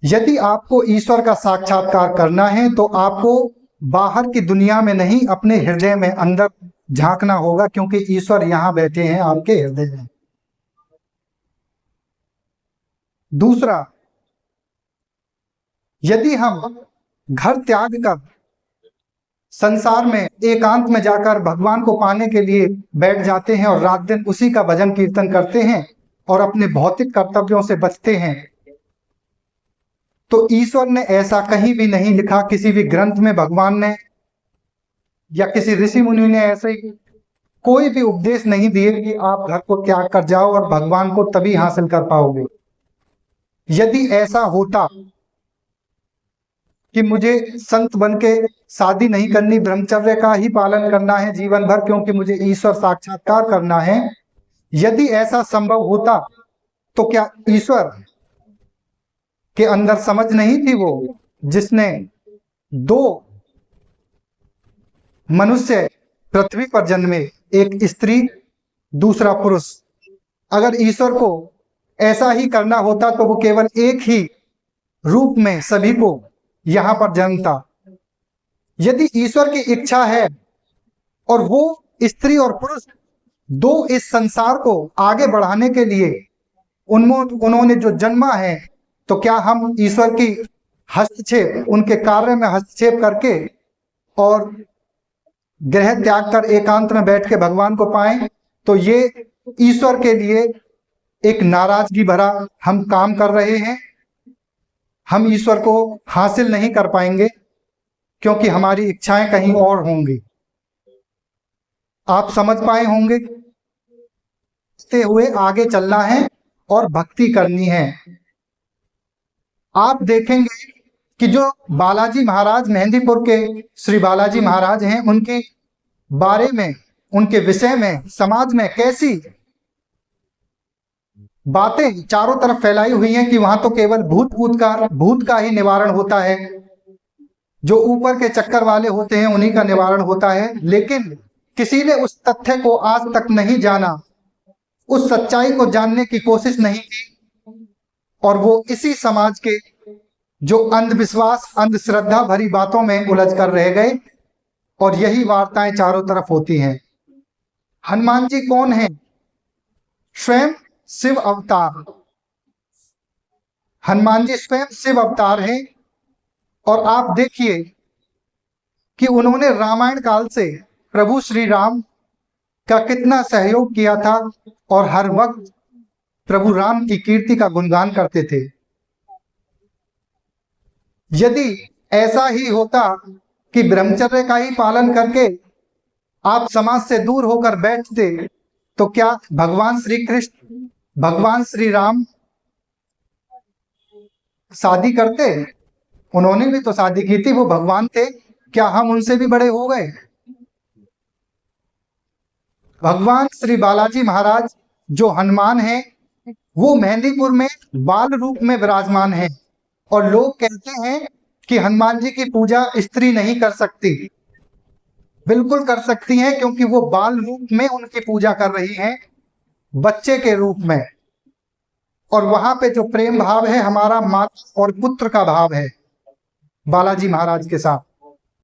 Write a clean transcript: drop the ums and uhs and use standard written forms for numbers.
यदि आपको ईश्वर का साक्षात्कार करना है तो आपको बाहर की दुनिया में नहीं, अपने हृदय में अंदर झांकना होगा, क्योंकि ईश्वर यहां बैठे हैं आपके हृदय में। दूसरा, यदि हम घर त्याग कर संसार में एकांत में जाकर भगवान को पाने के लिए बैठ जाते हैं और रात दिन उसी का भजन कीर्तन करते हैं और अपने भौतिक कर्तव्यों से बचते हैं, तो ईश्वर ने ऐसा कहीं भी नहीं लिखा, किसी भी ग्रंथ में भगवान ने या किसी ऋषि मुनि ने ऐसे कोई भी उपदेश नहीं दिए कि आप घर को त्याग कर जाओ और भगवान को तभी हासिल कर पाओगे। यदि ऐसा होता कि मुझे संत बन के शादी नहीं करनी, ब्रह्मचर्य का ही पालन करना है जीवन भर क्योंकि मुझे ईश्वर साक्षात्कार करना है, यदि ऐसा संभव होता तो क्या ईश्वर के अंदर समझ नहीं थी वो जिसने दो मनुष्य पृथ्वी पर जन्मे, एक स्त्री दूसरा पुरुष। अगर ईश्वर को ऐसा ही करना होता तो वो केवल एक ही रूप में सभी को यहां पर जन्मता। यदि ईश्वर की इच्छा है और वो स्त्री और पुरुष दो इस संसार को आगे बढ़ाने के लिए उन्होंने जो जन्मा है, तो क्या हम ईश्वर की हस्तक्षेप, उनके कार्य में हस्तक्षेप करके और ग्रह त्याग कर एकांत में बैठ के भगवान को पाएं, तो ये ईश्वर के लिए एक नाराजगी भरा हम काम कर रहे हैं। हम ईश्वर को हासिल नहीं कर पाएंगे क्योंकि हमारी इच्छाएं कहीं और होंगी। आप समझ पाए होंगे, हुए आगे चलना है और भक्ति करनी है। आप देखेंगे कि जो बालाजी महाराज, मेहंदीपुर के श्री बालाजी महाराज हैं, उनके बारे में, उनके विषय में समाज में कैसी बातें चारों तरफ फैलाई हुई हैं कि वहां तो केवल भूत का ही निवारण होता है, जो ऊपर के चक्कर वाले होते हैं उन्हीं का निवारण होता है। लेकिन किसी ने उस तथ्य को आज तक नहीं जाना, उस सच्चाई को जानने की कोशिश नहीं की, और वो इसी समाज के जो अंधविश्वास, अंधश्रद्धा भरी बातों में उलझ कर रह गए, और यही वार्ताएं चारों तरफ होती हैं। हनुमान जी कौन हैं? स्वयं शिव अवतार। हनुमान जी स्वयं शिव अवतार हैं। और आप देखिए कि उन्होंने रामायण काल से प्रभु श्री राम का कितना सहयोग किया था और हर वक्त प्रभु राम की कीर्ति का गुणगान करते थे। यदि ऐसा ही होता कि ब्रह्मचर्य का ही पालन करके आप समाज से दूर होकर बैठते, तो क्या भगवान श्री कृष्ण, भगवान श्री राम शादी करते? उन्होंने भी तो शादी की थी, वो भगवान थे। क्या हम उनसे भी बड़े हो गए? भगवान श्री बालाजी महाराज जो हनुमान हैं, वो मेहंदीपुर में बाल रूप में विराजमान हैं, और लोग कहते हैं कि हनुमान जी की पूजा स्त्री नहीं कर सकती। बिल्कुल कर सकती हैं, क्योंकि वो बाल रूप में उनकी पूजा कर रही हैं, बच्चे के रूप में। और वहां पे जो प्रेम भाव है, हमारा माता और पुत्र का भाव है बालाजी महाराज के साथ।